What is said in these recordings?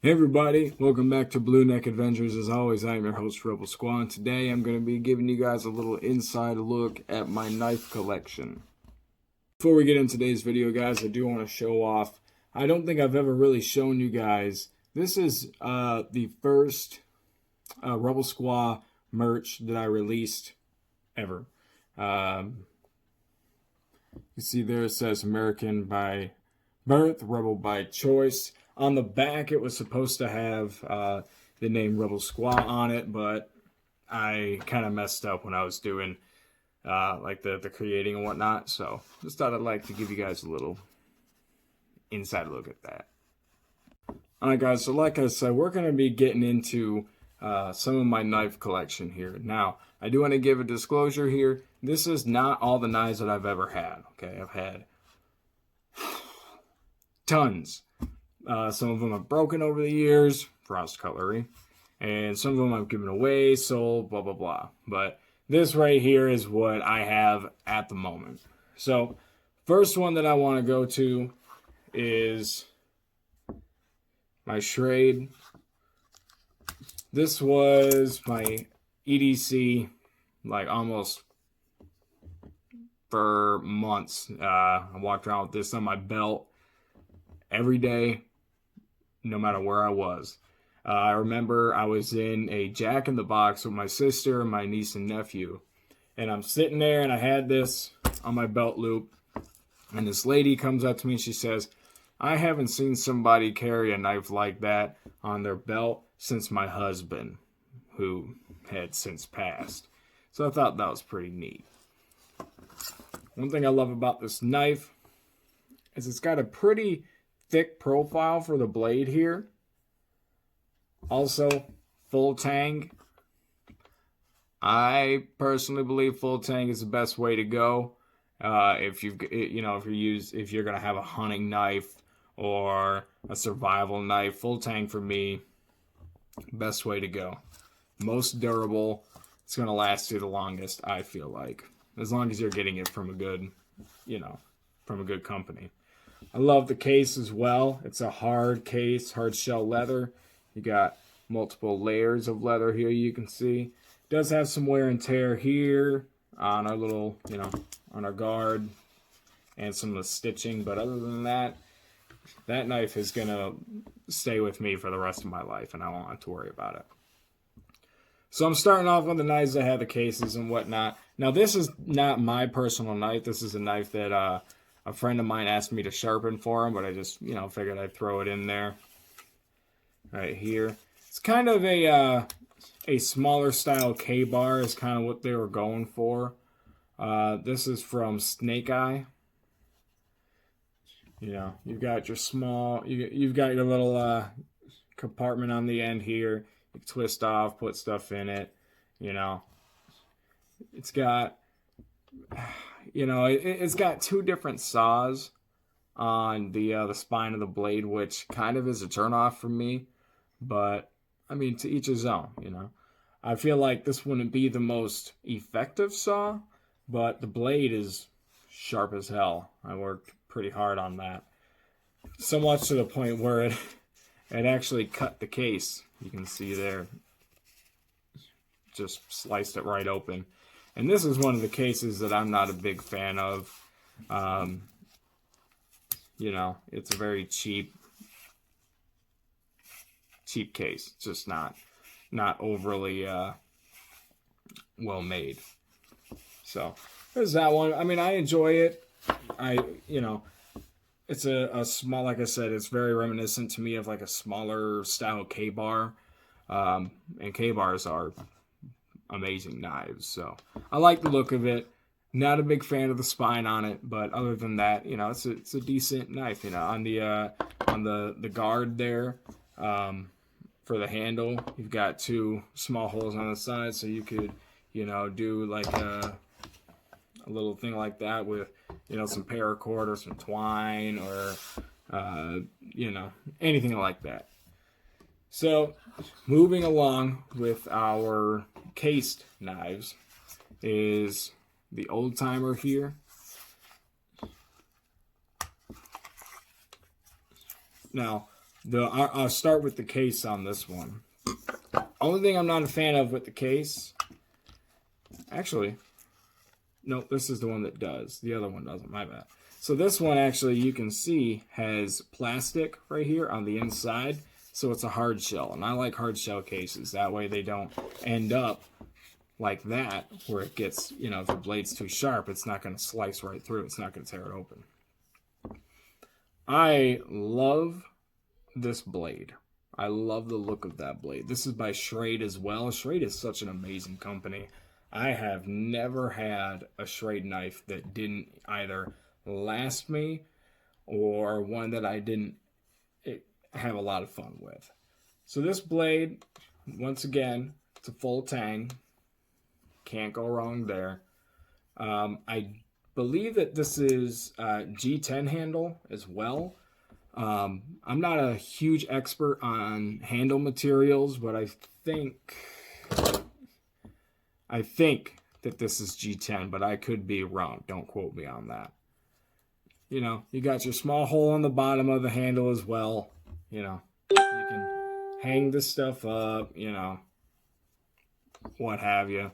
Hey everybody, welcome back to Blue Neck Adventures. As always, I'm your host, Rebel Squaw, and today I'm going to be giving you guys a little inside look at my knife collection. Before we get into today's video, guys, I do want to show off. I don't think I've ever really shown you guys. This is the first Rebel Squaw merch that I released ever. You see there it says American by birth, Rebel by choice. On the back, it was supposed to have the name Rebel Squaw on it, but I kind of messed up when I was doing like the creating and whatnot. So just thought I'd like to give you guys a little inside look at that. All right, guys. So like I said, we're going to be getting into some of my knife collection here. Now, I do want to give a disclosure here. This is not all the knives that I've ever had. Okay, I've had tons. Some of them have broken over the years, frost cutlery, and some of them I've given away, sold, blah, blah, blah. But this right here is what I have at the moment. So, first one that I want to go to is my Schrade. This was my EDC, like almost for months. I walked around with this on my belt every day, no matter where I was. I remember I was in a Jack in the Box with my sister and my niece and nephew. And I'm sitting there and I had this on my belt loop. And this lady comes up to me and she says, "I haven't seen somebody carry a knife like that on their belt since my husband, who had since passed." So I thought that was pretty neat. One thing I love about this knife is it's got a pretty thick profile for the blade here. Also, full tang. I personally believe full tang is the best way to go. If you're gonna have a hunting knife or a survival knife, full tang for me, best way to go. Most durable. It's gonna last you the longest, I feel like, as long as you're getting it from a good, from a good company. I love the case as well. It's a hard case, hard shell leather. You got multiple layers of leather here, you can see. It does have some wear and tear here on our little, on our guard and some of the stitching. But other than that, that knife is going to stay with me for the rest of my life, and I won't have to worry about it. So I'm starting off with the knives that have the cases and whatnot. Now, this is not my personal knife. This is a knife that a friend of mine asked me to sharpen for him, but I just, figured I'd throw it in there. Right here. It's kind of a smaller style K-bar is kind of what they were going for. This is from Snake Eye. You've got your small, you've got your little compartment on the end here. You can twist off, put stuff in it. It's got... it's got two different saws on the spine of the blade, which kind of is a turnoff for me. But, I mean, to each his own, I feel like this wouldn't be the most effective saw, but the blade is sharp as hell. I worked pretty hard on that. So much to the point where it actually cut the case. You can see there. Just sliced it right open. And this is one of the cases that I'm not a big fan of. It's a very cheap case. It's just not overly well made. So there's that one. I mean, I enjoy it. It's a small, like I said, it's very reminiscent to me of like a smaller style K-bar. And K-bars are amazing knives, so I like the look of it. Not a big fan of the spine on it, but other than that, it's a decent knife. On the guard there, for the handle, you've got two small holes on the side, so you could do like a little thing like that with some paracord or some twine or anything like that. So, moving along with our cased knives is the Old Timer here. Now, I'll start with the case on this one. Only thing I'm not a fan of with the case, actually, no, this is the one that does. The other one doesn't, my bad. So this one actually, you can see, has plastic right here on the inside. So it's a hard shell. And I like hard shell cases. That way they don't end up like that, where it gets, you know, if the blade's too sharp, it's not going to slice right through. It's not going to tear it open. I love this blade. I love the look of that blade. This is by Schrade as well. Schrade is such an amazing company. I have never had a Schrade knife that didn't either last me or one that I didn't have a lot of fun with. So this blade, once again, it's a full tang. Can't go wrong there. I believe that this is G10 handle as well. I'm not a huge expert on handle materials, but I think that this is G10, but I could be wrong. Don't quote me on that. You know, you got your small hole on the bottom of the handle as well. You know, you can hang this stuff up, you know, what have you.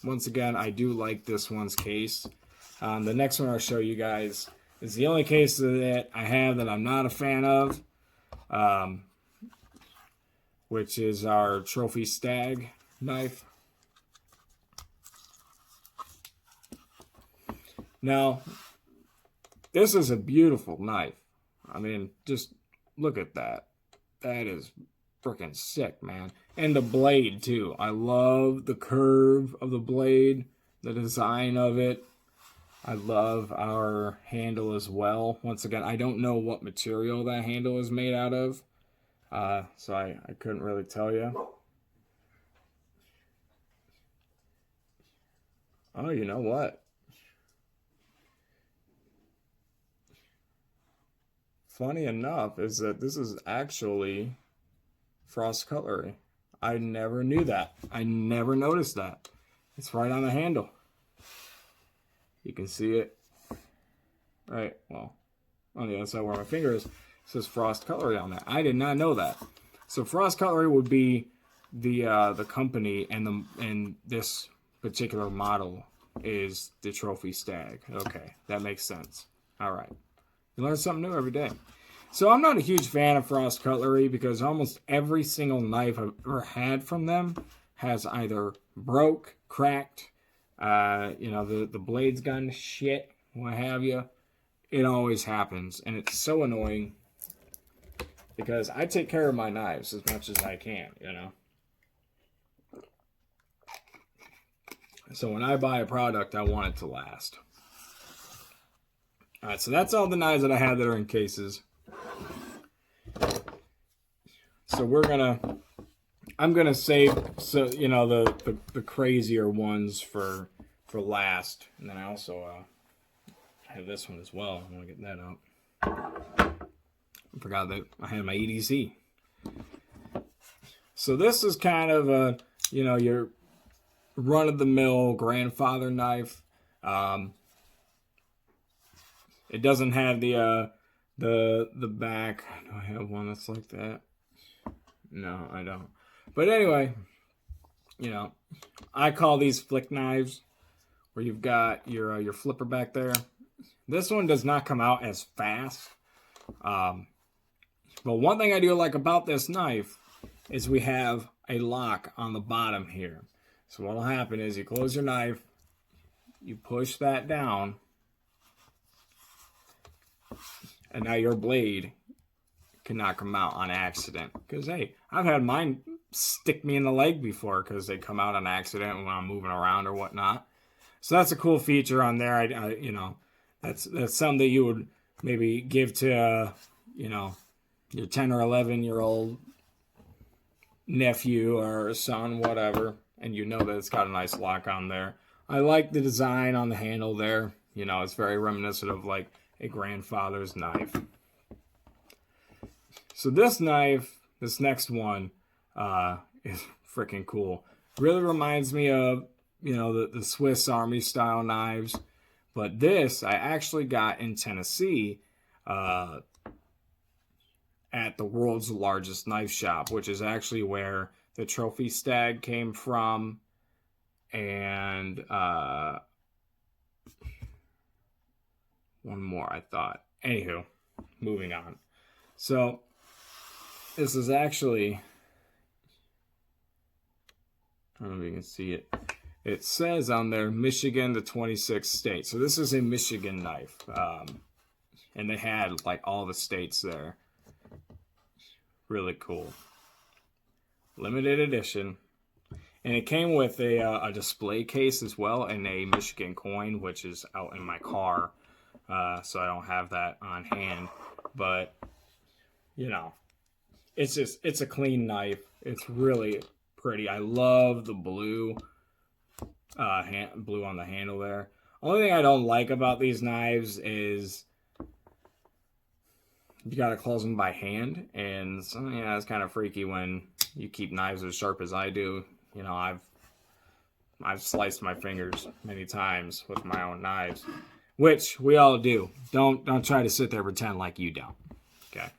Once again, I do like this one's case. The next one I'll show you guys is the only case that I have that I'm not a fan of, which is our Trophy Stag knife. Now, this is a beautiful knife. I mean, just look at that. That is freaking sick, man. And the blade, too. I love the curve of the blade, the design of it. I love our handle as well. Once again, I don't know what material that handle is made out of. So I couldn't really tell you. Oh, you know what? Funny enough is that this is actually Frost Cutlery. I never knew that. I never noticed that. It's right on the handle. You can see it. Right, well, on the other side where my finger is, it says Frost Cutlery on that. I did not know that. So Frost Cutlery would be the company, and this particular model is the Trophy Stag. Okay, that makes sense. All right. You learn something new every day. So I'm not a huge fan of Frost Cutlery because almost every single knife I've ever had from them has either broke, cracked, you know, the blade's gone to shit, what have you. It always happens, and it's so annoying because I take care of my knives as much as I can, you know. So when I buy a product, I want it to last. All right, so that's all the knives that I have that are in cases. So I'm gonna save, so you know, the crazier ones for last, and then I also have this one as well. I want to get that out. I forgot that I had my EDC. So this is kind of a, you know, your run-of-the-mill grandfather knife. It doesn't have the back. Do I have one that's like that? No, I don't. But anyway, you know, I call these flick knives, where you've got your flipper back there. This one does not come out as fast. But one thing I do like about this knife is we have a lock on the bottom here. So what will happen is you close your knife, you push that down, and now your blade cannot come out on accident. Because, hey, I've had mine stick me in the leg before because they come out on accident when I'm moving around or whatnot. So that's a cool feature on there. I you know, that's something that you would maybe give to, you know, your 10 or 11-year-old nephew or son, whatever, and you know that it's got a nice lock on there. I like the design on the handle there. You know, it's very reminiscent of like a grandfather's knife. So this knife, this next one, is freaking cool. Really reminds me of, you know, the Swiss Army style knives, But this I actually got in Tennessee at the world's largest knife shop, which is actually where the Trophy Stag came from. And one more, I thought. Anywho, moving on. So, this is actually, I don't know if you can see it. It says on there, Michigan, the 26th state. So this is a Michigan knife. And they had like all the states there. Really cool. Limited edition. And it came with a display case as well and a Michigan coin, which is out in my car. So I don't have that on hand. But, you know, it's a clean knife. It's really pretty. I love the blue. Blue on the handle there. Only thing I don't like about these knives is you gotta close them by hand, and yeah, it's kind of freaky when you keep knives as sharp as I do. You know, I've sliced my fingers many times with my own knives, which we all do. Don't try to sit there and pretend like you don't. Okay.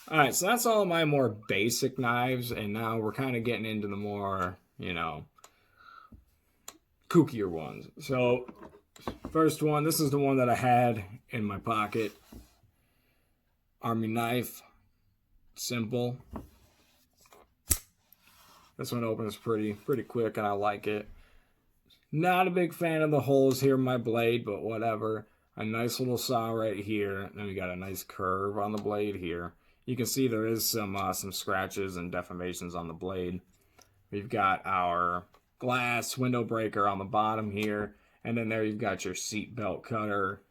All right, so that's all of my more basic knives, and now we're kind of getting into the more, you know, kookier ones. So, first one, this is the one that I had in my pocket. Army knife. Simple. This one opens pretty quick, and I like it. Not a big fan of the holes here in my blade, but whatever. A nice little saw right here. Then we got a nice curve on the blade here. You can see there is some scratches and deformations on the blade. We've got our glass window breaker on the bottom here, and then there you've got your seat belt cutter.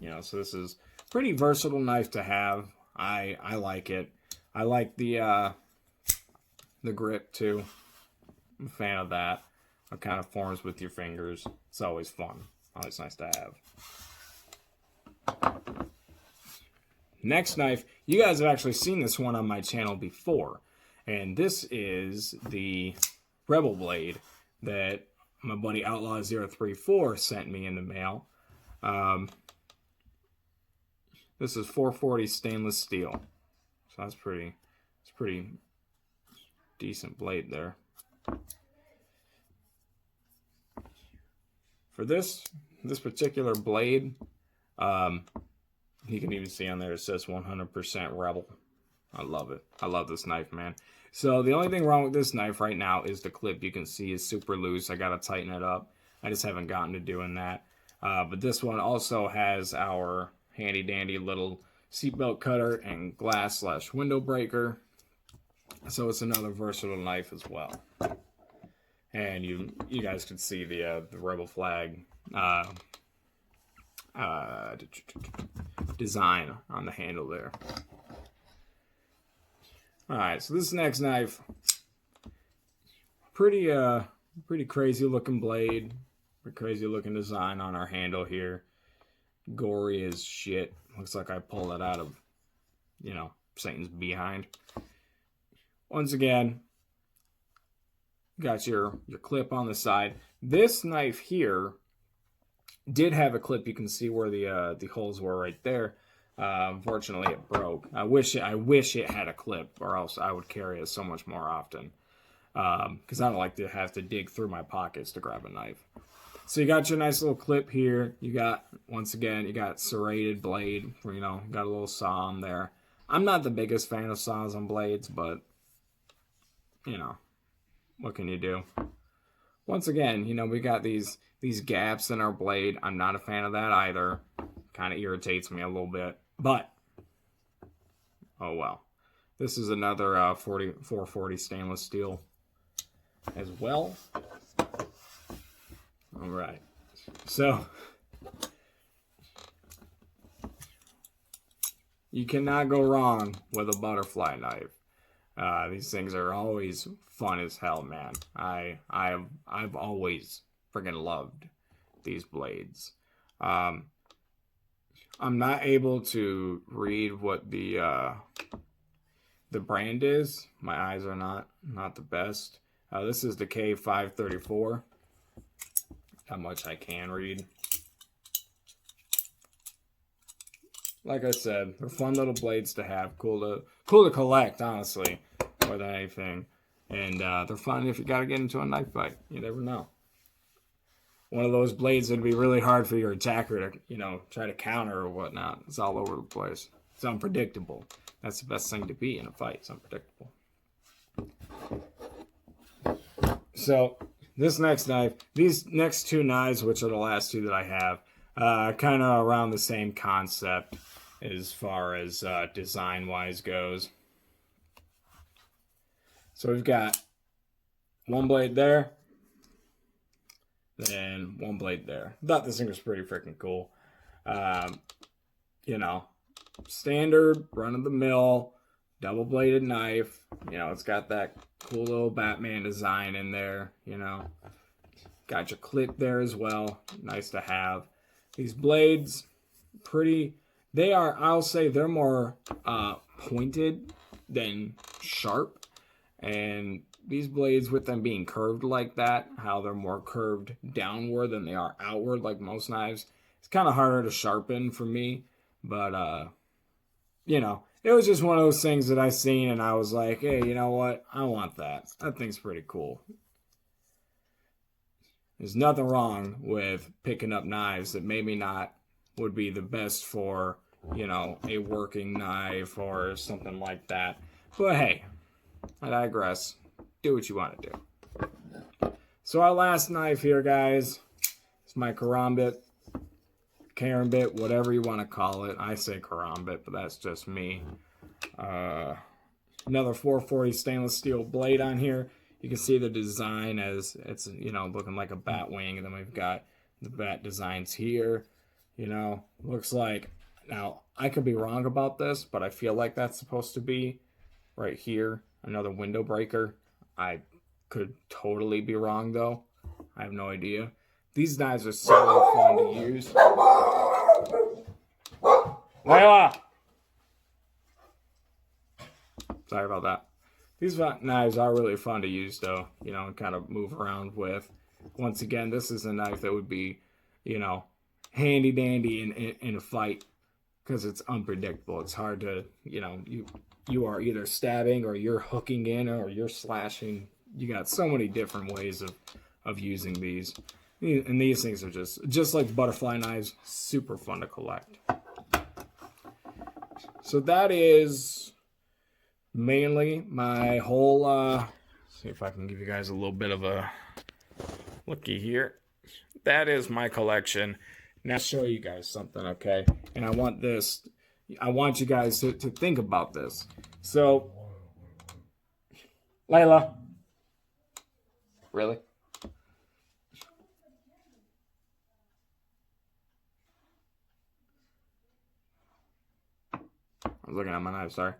You know, so this is pretty versatile knife to have. I like it. I like the grip too. I'm a fan of that. It kind of forms with your fingers. It's always fun. Always nice to have. Next knife, you guys have actually seen this one on my channel before, and this is the Rebel blade that my buddy Outlaw034 sent me in the mail. This is 440 stainless steel, so that's pretty decent blade there. For this particular blade, you can even see on there it says 100% Rebel. I love it. I love this knife, man. So the only thing wrong with this knife right now is the clip. You can see is super loose. I gotta tighten it up. I just haven't gotten to doing that. But this one also has our handy dandy little seatbelt cutter and glass / window breaker. So it's another versatile knife as well. And you guys can see the Rebel flag design on the handle there. Alright, so this next knife, pretty crazy looking blade, pretty crazy looking design on our handle here. Gory as shit. Looks like I pulled it out of, you know, Satan's behind. Once again, got your clip on the side. This knife here did have a clip. You can see where the holes were right there. Unfortunately, it broke. I wish it had a clip, or else I would carry it so much more often. Because I don't like to have to dig through my pockets to grab a knife. So you got your nice little clip here. You got, once again, you got serrated blade. Where, you know, got a little saw on there. I'm not the biggest fan of saws on blades, but you know, what can you do? Once again, you know, we got these gaps in our blade. I'm not a fan of that either. Kind of irritates me a little bit, but oh well. This is another 440 stainless steel as well. All right, so you cannot go wrong with a butterfly knife. These things are always fun as hell, man. I've always freaking loved these blades. I'm not able to read what the brand is. My eyes are not the best. This is the K534. how much I can read. Like I said, they're fun little blades to have. Cool to collect, honestly, more than anything. And they're fun if you got to get into a knife fight. You never know. One of those blades would be really hard for your attacker to, try to counter or whatnot. It's all over the place. It's unpredictable. That's the best thing to be in a fight. It's unpredictable. So this next knife, these next two knives, which are the last two that I have, kind of around the same concept as far as design-wise goes. So we've got one blade there, then one blade there. I thought this thing was pretty freaking cool. Standard, run-of-the-mill, double-bladed knife. It's got that cool little Batman design in there, Got your clip there as well. Nice to have. These blades, I'll say they're more pointed than sharp. And these blades, with them being curved like that, how they're more curved downward than they are outward like most knives, it's kind of harder to sharpen for me. But, it was just one of those things that I seen and I was like, hey, you know what? I want that. That thing's pretty cool. There's nothing wrong with picking up knives that maybe not would be the best for, a working knife or something like that. But hey, I digress. Do what you want to do. So our last knife here, guys, is my karambit, whatever you want to call it. I say karambit, but that's just me. Another 440 stainless steel blade on here. You can see the design as it's, looking like a bat wing. And then we've got the bat designs here. Looks like, now I could be wrong about this, but I feel like that's supposed to be right here, another window breaker. I could totally be wrong though. I have no idea. These knives are so fun to use. Layla! Sorry about that. These knives are really fun to use though, and kind of move around with. Once again, this is a knife that would be, handy dandy in a fight because it's unpredictable. It's hard to, you are either stabbing or you're hooking in or you're slashing. You got so many different ways of using these. And these things are just like butterfly knives, super fun to collect. So that is mainly my whole, see if I can give you guys a little bit of a looky here. That is my collection. Now I'll show you guys something, okay? And I want you guys to think about this. So, Layla. Really? I was looking at my knife, sorry.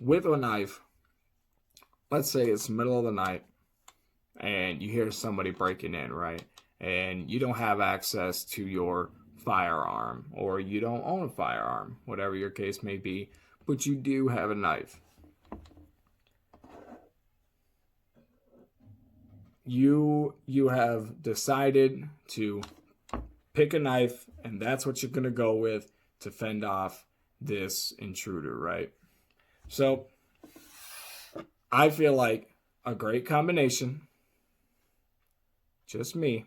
With a knife, let's say it's the middle of the night and you hear somebody breaking in, right? And you don't have access to your firearm or you don't own a firearm, whatever your case may be, but you do have a knife. You have decided to pick a knife and that's what you're going to go with to fend off this intruder, right? So I feel like a great combination, just me.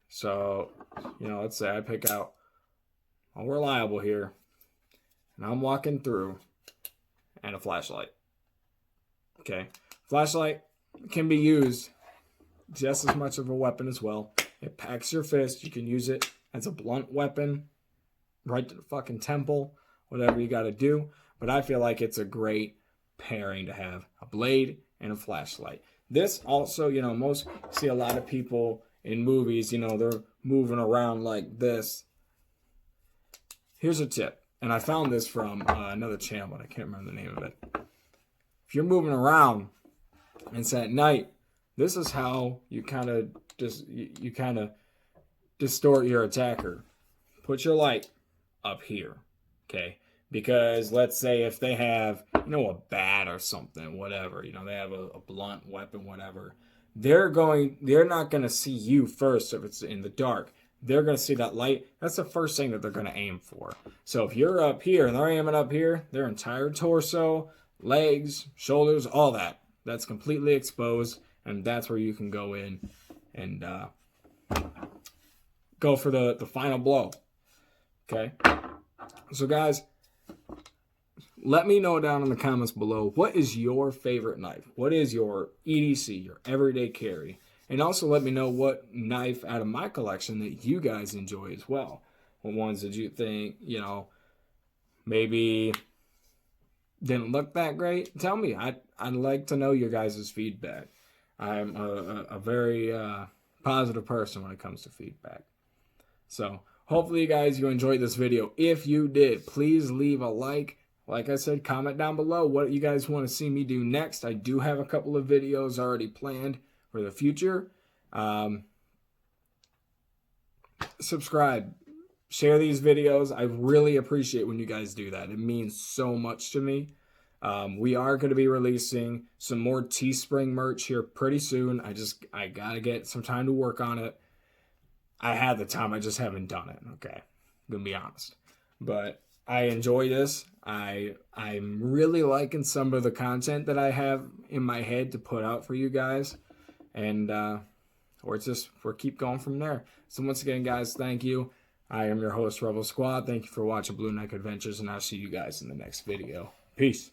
So, let's say I pick out a reliable here and I'm walking through and a flashlight. Okay. Flashlight can be used just as much of a weapon as well. It packs your fist. You can use it as a blunt weapon right to the fucking temple, whatever you got to do. But I feel like it's a great pairing to have a blade and a flashlight. This also, most see a lot of people in movies, they're moving around like this. Here's a tip, and I found this from another channel, but I can't remember the name of it. If you're moving around and it's at night, this is how you kind of distort your attacker. Put your light up here, okay? Because let's say if they have, a bat or something, whatever, they have a blunt weapon, whatever, they're not going to see you first if it's in the dark. They're going to see that light. That's the first thing that they're going to aim for. So if you're up here and they're aiming up here, their entire torso, legs, shoulders, all that's completely exposed, and that's where you can go in and go for the final blow. Okay? So guys, let me know down in the comments below, what is your favorite knife? What is your EDC, your everyday carry? And also let me know what knife out of my collection that you guys enjoy as well. What ones that you think, maybe didn't look that great? Tell me. I'd like to know your guys' feedback. I'm a very positive person when it comes to feedback. So hopefully you enjoyed this video. If you did, please leave a like. Like I said, comment down below what you guys want to see me do next. I do have a couple of videos already planned for the future. Subscribe. Share these videos. I really appreciate when you guys do that. It means so much to me. We are going to be releasing some more Teespring merch here pretty soon. I got to get some time to work on it. I had the time. I just haven't done it. Okay. I'm going to be honest. But I enjoy this. I'm really liking some of the content that I have in my head to put out for you guys. And we'll keep going from there. So once again, guys, thank you. I am your host, Rebel Squad. Thank you for watching Blue Neck Adventures, and I'll see you guys in the next video. Peace.